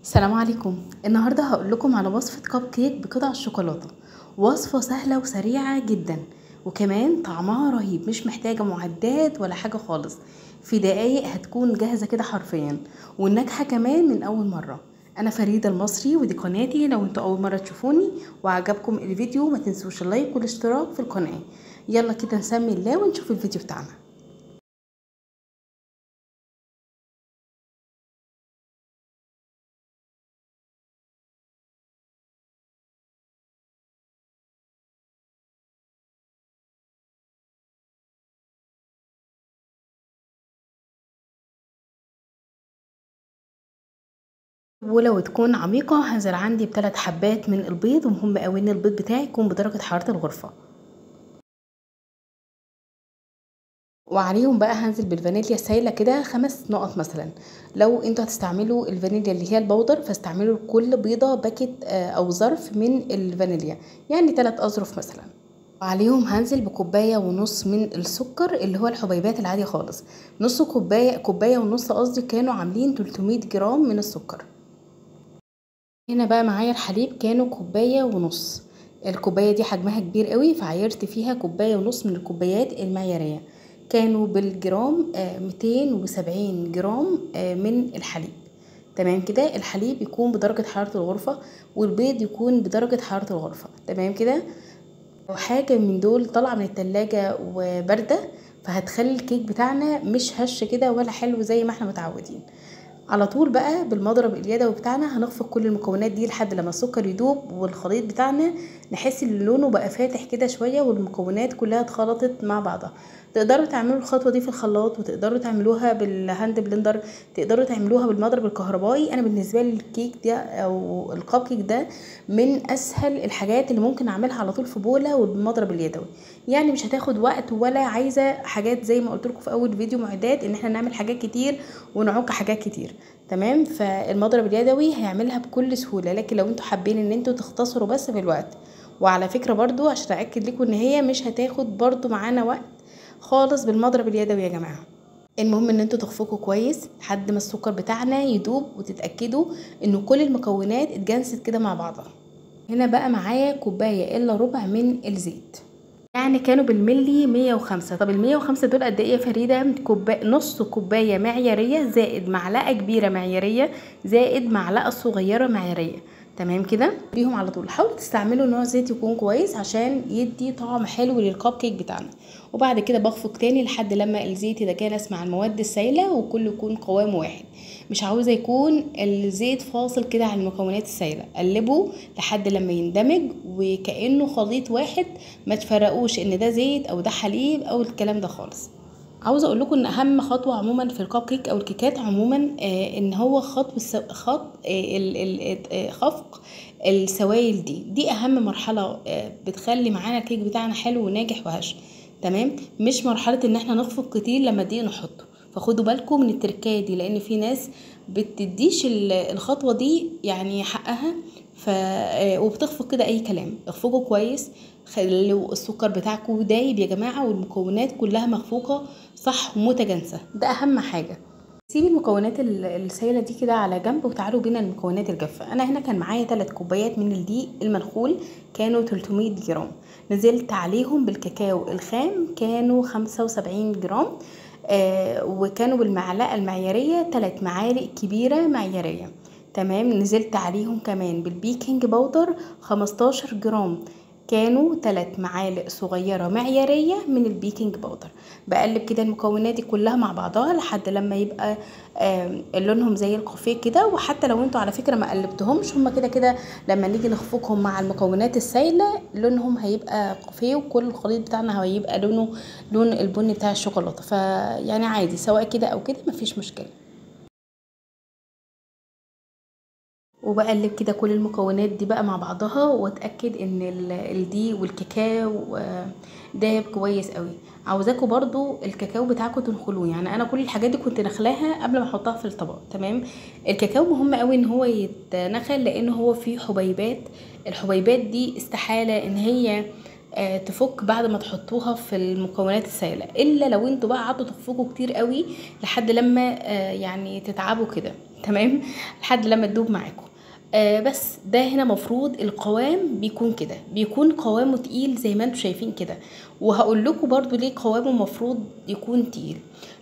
السلام عليكم. النهارده هقول لكم على وصفة كب كيك بقطع الشوكولاتة. وصفة سهلة وسريعة جدا، وكمان طعمها رهيب، مش محتاجة معدات ولا حاجة خالص. في دقايق هتكون جاهزة كده حرفيا، والناجحة كمان من أول مرة. أنا فريدة المصري، ودي قناتي. لو انتوا أول مرة تشوفوني وعجبكم الفيديو ما تنسوش اللايك والاشتراك في القناة. يلا كده نسمي الله ونشوف الفيديو بتاعنا. ولو تكون عميقة هنزل عندي ب3 حبات من البيض، ومهم قوي ان البيض بتاعي يكون بدرجة حرارة الغرفة. وعليهم بقى هنزل بالفانيليا السايله كده 5 نقط مثلا. لو انتوا هتستعملوا الفانيليا اللي هي البودر فاستعملوا لكل بيضه باكت او ظرف من الفانيليا، يعني 3 اظرف مثلا. وعليهم هنزل بكوبايه ونص من السكر اللي هو الحبيبات العاديه خالص. نص كوبايه، كوبايه ونص قصدي، كانوا عاملين 300 جرام من السكر. هنا بقى معايا الحليب كانوا كوبايه ونص. الكوبايه دي حجمها كبير قوي، فعيرت فيها كوبايه ونص من الكوبايات المعياريه. كانوا بالجرام 270 جرام من الحليب. تمام كده. الحليب يكون بدرجة حرارة الغرفة، والبيض يكون بدرجة حرارة الغرفة. تمام كده. لو حاجة من دول طالعة من التلاجة وباردة فهتخلي الكيك بتاعنا مش هش كده ولا حلو زي ما احنا متعودين. على طول بقى بالمضرب اليدوي بتاعنا هنخفق كل المكونات دي لحد لما السكر يدوب، والخليط بتاعنا نحس ان لونه بقى فاتح كده شويه، والمكونات كلها اتخلطت مع بعضها. تقدروا تعملوا الخطوه دي في الخلاط، وتقدروا تعملوها بالهاند بلندر، تقدروا تعملوها بالمضرب الكهربائي. انا بالنسبه لي الكيك ده او الكب كيك ده من اسهل الحاجات اللي ممكن اعملها على طول في بوله وبالمضرب اليدوي. يعني مش هتاخد وقت ولا عايزه حاجات زي ما قلت لكم في اول فيديو معدات ان احنا نعمل حاجات كتير ونعك حاجات كتير. تمام. فالمضرب اليدوي هيعملها بكل سهوله، لكن لو انتوا حابين ان انتوا تختصروا بس في الوقت، وعلى فكره برضو عشان اكد لكم ان هي مش هتاخد برضو معانا وقت خالص بالمضرب اليدوي يا جماعه. المهم ان انتوا تخفقوا كويس لحد ما السكر بتاعنا يدوب، وتتاكدوا ان كل المكونات اتجانست كده مع بعضها. هنا بقى معايا كوبايه الا ربع من الزيت، يعني كانوا بالملي 105. طب ال105 دول قد ايه يا فريده؟ نص كوبايه معياريه زائد معلقه كبيره معياريه زائد معلقه صغيره معياريه. تمام كده. بيهم على طول. حاولوا تستعملوا نوع زيت يكون كويس عشان يدي طعم حلو للكب كيك بتاعنا. وبعد كده بخفق تاني لحد لما الزيت يتجانس مع المواد السائله وكله يكون قوام واحد. مش عاوزه يكون الزيت فاصل كده عن المكونات السائله. قلبوا لحد لما يندمج وكانه خليط واحد، ما تفرقوش ان ده زيت او ده حليب او الكلام ده خالص. عاوزه اقول لكم ان اهم خطوه عموما في الكب كيك او الكيكات عموما ان هو خفق السوائل دي اهم مرحله بتخلي معانا الكيك بتاعنا حلو وناجح وهش. تمام. مش مرحله ان احنا نخفق كتير لما دي نحطه. فخدوا بالكم من التركايه دي، لان في ناس بتديش الخطوه دي يعني حقها، وبتخفق كده اي كلام. اخفقوا كويس، خلوا السكر بتاعكم دايب يا جماعه، والمكونات كلها مخفوقه صح ومتجانسه، ده اهم حاجه. سيبي المكونات السائله دي كده على جنب، وتعالوا بينا المكونات الجافه. انا هنا كان معايا 3 كوبايات من الدقيق المنخول، كانوا 300 جرام. نزلت عليهم بالكاكاو الخام، كانوا 75 جرام. وكانوا بالمعلقه المعياريه 3 معالق كبيره معياريه. تمام. نزلت عليهم كمان بالبيكنج باودر 15 جرام، كانوا 3 معالق صغيرة معيارية من البيكنج باودر. بقلب كده المكونات دي كلها مع بعضها لحد لما يبقى لونهم زي الكافيه كده. وحتى لو انتوا على فكرة ما قلبتهمش، هما كده كده لما نيجي نخفقهم مع المكونات السائلة لونهم هيبقى كافيه، وكل الخليط بتاعنا هيبقى لونه لون البني بتاع الشوكولاتة. فيعني عادي سواء كده او كده مفيش مشكلة. وبقلب كده كل المكونات دي بقى مع بعضها، واتاكد ان الدقيق والكاكاو داب كويس قوي. عاوزاكم برضو الكاكاو بتاعكم تنخلوه، يعني انا كل الحاجات دي كنت نخلاها قبل ما احطها في الطبق. تمام. الكاكاو مهم قوي ان هو يتنخل، لان هو فيه حبيبات. الحبيبات دي استحاله ان هي تفك بعد ما تحطوها في المكونات السائله، الا لو انتوا بقى قعدتوا تخفقوا كتير قوي لحد لما يعني تتعبوا كده. تمام، لحد لما تدوب معاكم. بس ده هنا مفروض القوام بيكون كده، بيكون قوامه تقيل زي ما انتم شايفين كده. وهقول لكم برضو ليه قوامه مفروض يكون تقيل.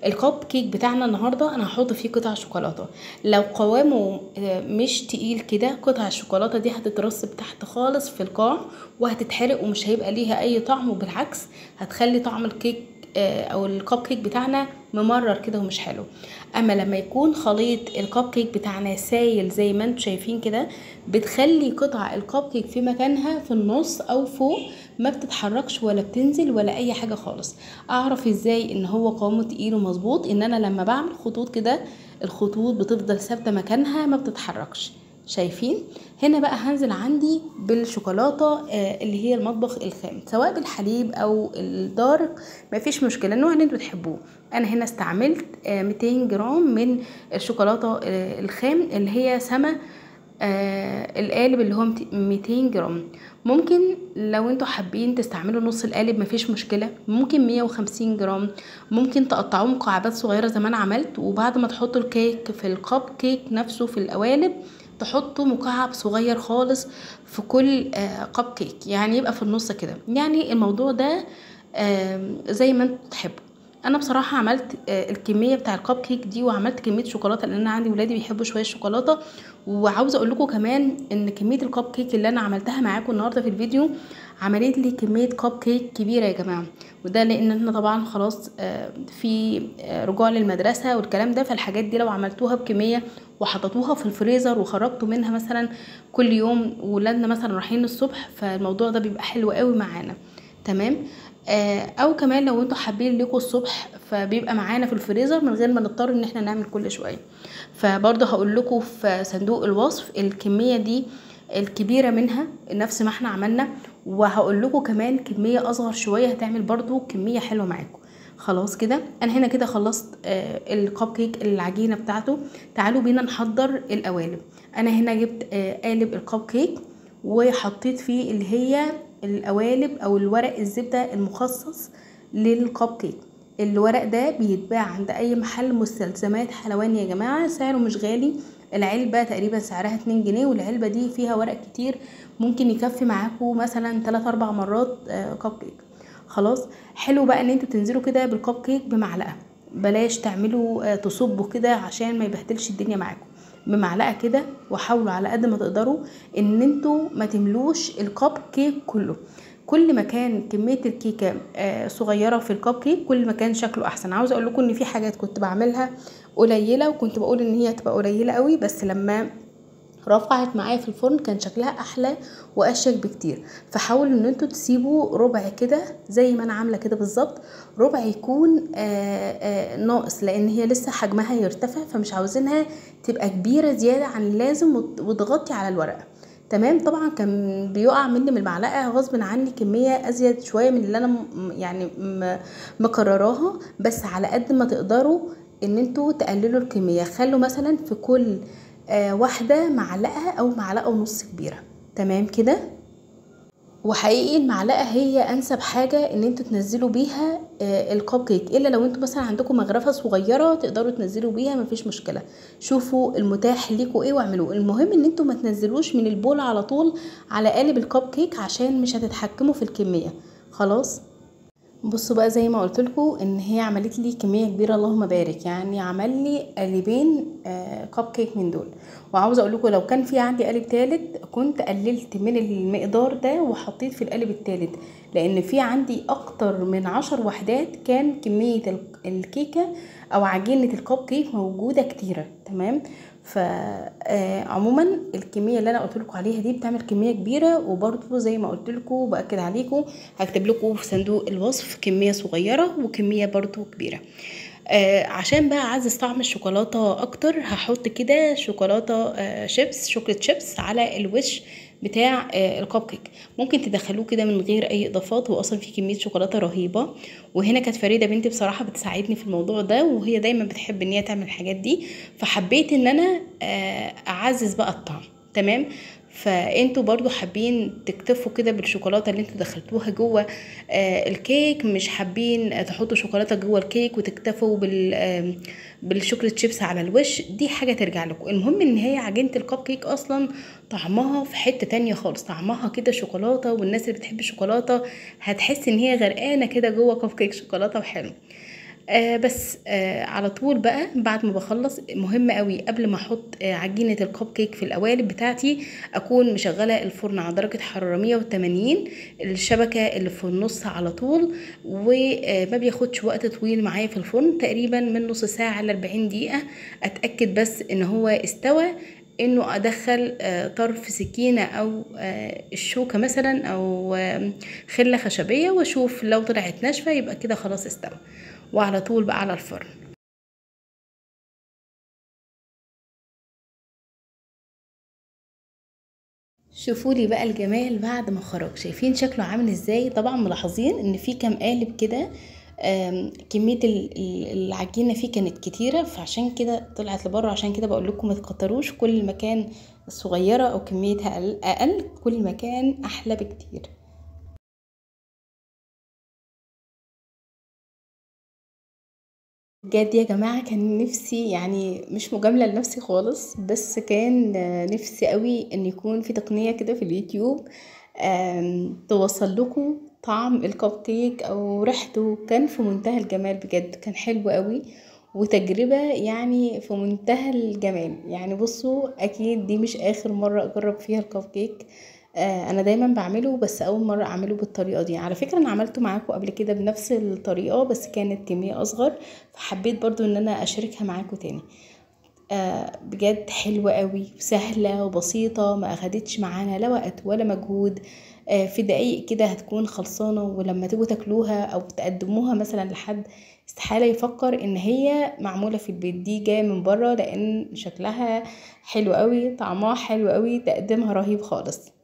الكب كيك بتاعنا النهارده انا هحط فيه قطع شوكولاته، لو قوامه مش تقيل كده قطع الشوكولاته دي هتترسب تحت خالص في القاع وهتتحرق ومش هيبقى ليها اي طعم، وبالعكس هتخلي طعم الكيك او الكب كيك بتاعنا ممرر كده ومش حلو. اما لما يكون خليط الكب كيك بتاعنا سايل زي ما انتم شايفين كده، بتخلي قطع الكب كيك في مكانها في النص او فوق، ما بتتحركش ولا بتنزل ولا اي حاجه خالص. اعرف ازاي ان هو قوامه تقيل ومظبوط؟ ان انا لما بعمل خطوط كده الخطوط بتفضل ثابته مكانها ما بتتحركش. شايفين؟ هنا بقى هنزل عندي بالشوكولاته اللي هي المطبخ الخام، سواء بالحليب او الدارك مفيش مشكله، النوع اللي انتوا تحبوه. انا هنا استعملت 200 جرام من الشوكولاته الخام اللي هي سما القالب اللي هو 200 جرام. ممكن لو انتوا حابين تستعملوا نص القالب مفيش مشكله، ممكن 150 جرام، ممكن تقطعوه مكعبات صغيره زي ما انا عملت، وبعد ما تحطوا الكيك في الكب كيك نفسه في القوالب تحطوا مكعب صغير خالص في كل كب كيك، يعني يبقى في النص كده. يعني الموضوع ده زي ما انتوا تحبوا. انا بصراحه عملت الكميه بتاع الكب كيك دي، وعملت كميه شوكولاته لان انا عندي ولادي بيحبوا شويه الشوكولاته. وعاوزه اقول لكم كمان ان كميه الكب كيك اللي انا عملتها معاكم النهارده في الفيديو عملت لي كميه كب كيك كبيره يا جماعه. وده لان احنا طبعا خلاص في رجوع للمدرسه والكلام ده، فالحاجات دي لو عملتوها بكميه وحطيتوها في الفريزر وخرجتوا منها مثلا كل يوم ولادنا مثلا رايحين الصبح، فالموضوع ده بيبقى حلو قوي معانا. تمام. او كمان لو انتوا حابين لكم الصبح فبيبقى معانا في الفريزر من غير ما نضطر ان احنا نعمل كل شويه. فبرضه هقول لكم في صندوق الوصف الكميه دي الكبيره منها نفس ما احنا عملنا، وهقول لكم كمان كميه اصغر شويه هتعمل برضه كميه حلوه معاكم. خلاص كده انا هنا كده خلصت الكب كيك العجينه بتاعته. تعالوا بينا نحضر القوالب. انا هنا جبت قالب الكب كيك وحطيت فيه اللي هي القوالب او الورق الزبده المخصص للكب كيك. الورق ده بيتباع عند اي محل مستلزمات حلواني يا جماعه، سعره مش غالي، العلبه تقريبا سعرها 2 جنيه، والعلبه دي فيها ورق كتير ممكن يكفي معاكم مثلا 3-4 مرات كب كيك. خلاص حلو بقى ان انتوا تنزلوا كده بالكب كيك بمعلقه، بلاش تعملوا تصبوا كده عشان ما يبهدلش الدنيا معاكم، بمعلقه كده. وحاولوا على قد ما تقدروا ان انتوا ما تملوش الكب كيك كله. كل ما كان كميه الكيكه صغيره في الكب كيك كل ما كان شكله احسن. عاوزه اقول لكم ان في حاجات كنت بعملها قليله وكنت بقول ان هي هتبقى قليله قوي، بس لما رفعت معايا في الفرن كان شكلها احلى واشيك بكتير. فحاولوا ان انتوا تسيبوا ربع كده زي ما انا عامله كده بالظبط، ربع يكون ناقص لان هي لسه حجمها يرتفع، فمش عاوزينها تبقى كبيره زياده عن اللازم وتغطي على الورقه. تمام. طبعا كان بيقع مني من المعلقه غصب عني كميه ازيد شويه من اللي انا يعني مكرراها، بس على قد ما تقدروا ان انتوا تقللوا الكميه. خلوا مثلا في كل واحدة معلقة او معلقة ونص كبيرة. تمام كده. وحقيقي المعلقة هي انسب حاجة ان انتوا تنزلوا بيها الكب كيك، الا لو انتوا مثلا عندكم مغرفة صغيرة تقدروا تنزلوا بيها مفيش مشكلة. شوفوا المتاح ليكوا ايه واعملوه. المهم ان انتوا ما تنزلوش من البول على طول على قالب الكب كيك عشان مش هتتحكموا في الكمية. خلاص. بصوا بقى زي ما قلت لكم ان هي عملت لي كميه كبيره اللهم بارك، يعني عمل لي قالبين كب كيك من دول. وعاوزه اقول لكم لو كان في عندي قالب ثالث كنت قللت من المقدار ده وحطيت في القالب الثالث، لان في عندي اكتر من 10 وحدات كان كميه الكيكه او عجينه الكب كيك موجوده كتيره. تمام. فعموما الكميه اللي انا قلت لكم عليها دي بتعمل كميه كبيره، وبرضو زي ما قلت لكم باكد عليكم هكتب لكم في صندوق الوصف كميه صغيره وكميه برضو كبيره. عشان بقى اعزز طعم الشوكولاته اكتر هحط كده شوكولاته شيبس، شوكليت شيبس على الوش بتاع الكب كيك. ممكن تدخلوه كده من غير اي اضافات، هو اصلا فيه كميه شوكولاته رهيبه. وهنا كانت فريده بنتي بصراحه بتساعدني في الموضوع ده، وهي دايما بتحب ان هي تعمل الحاجات دي، فحبيت ان انا اعزز بقى الطعم. تمام. فانتوا برضو حابين تكتفوا كده بالشوكولاته اللي انتوا دخلتوها جوه الكيك، مش حابين تحطوا شوكولاته جوه الكيك وتكتفوا بالشوكليت شيبس على الوش، دي حاجه ترجع لكم. المهم ان هي عجينه الكب كيك اصلا طعمها في حته تانية خالص، طعمها كده شوكولاته، والناس اللي بتحب الشوكولاته هتحس ان هي غرقانه كده جوه كب كيك شوكولاته وحلو. بس على طول بقى بعد ما بخلص مهم قوي قبل ما احط عجينه الكب كيك في القوالب بتاعتي اكون مشغله الفرن على درجه حراره 180، الشبكه اللي في النص على طول، وما بياخدش وقت طويل معايا في الفرن، تقريبا من نص ساعه ل 40 دقيقه. اتاكد بس ان هو استوى، انه ادخل طرف سكينه او الشوكه مثلا او خله خشبيه واشوف لو طلعت ناشفه يبقى كده خلاص استوى، وعلى طول بقى على الفرن. شوفوا لي بقى الجمال بعد ما خرج، شايفين شكله عامل ازاي؟ طبعا ملاحظين ان في كام قالب كده كميه العجينه فيه كانت كتيره، فعشان كده طلعت لبره. عشان كده بقول لكم ما تكتروش، كل ما كان صغيره او كميتها اقل كل ما كان احلى بكتير. بجد يا جماعة كان نفسي، يعني مش مجاملة لنفسي خالص، بس كان نفسي قوي ان يكون في تقنية كده في اليوتيوب توصل لكم طعم الكب كيك او ريحته. كان في منتهى الجمال بجد، كان حلو قوي وتجربة يعني في منتهى الجمال. يعني بصوا اكيد دي مش اخر مرة اجرب فيها الكب كيك، انا دايما بعمله، بس اول مرة اعمله بالطريقة دي. على فكرة انا عملته معاكم قبل كده بنفس الطريقة بس كانت كمية اصغر، فحبيت برضو ان انا اشاركها معاكم تاني. بجد حلوة قوي وسهلة وبسيطة، ما اخدتش معانا لا وقت ولا مجهود. في دقايق كده هتكون خلصانة، ولما تيجوا تاكلوها او تقدموها مثلا لحد استحالة يفكر ان هي معمولة في البيت، دي جاية من بره، لان شكلها حلو قوي، طعمها حلو قوي، تقديمها رهيب خالص.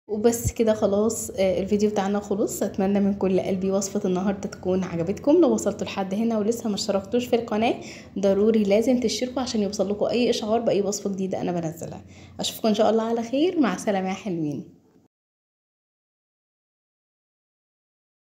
وبس كده خلاص، الفيديو بتاعنا خلص. اتمنى من كل قلبي وصفة النهاردة تكون عجبتكم. لو وصلتوا لحد هنا ولسه ما اشتركتوش في القناة، ضروري لازم تشتركوا عشان يوصل لكم اي اشعار باي وصفة جديدة انا بنزلها. اشوفكم ان شاء الله على خير، مع السلامة يا حلوين.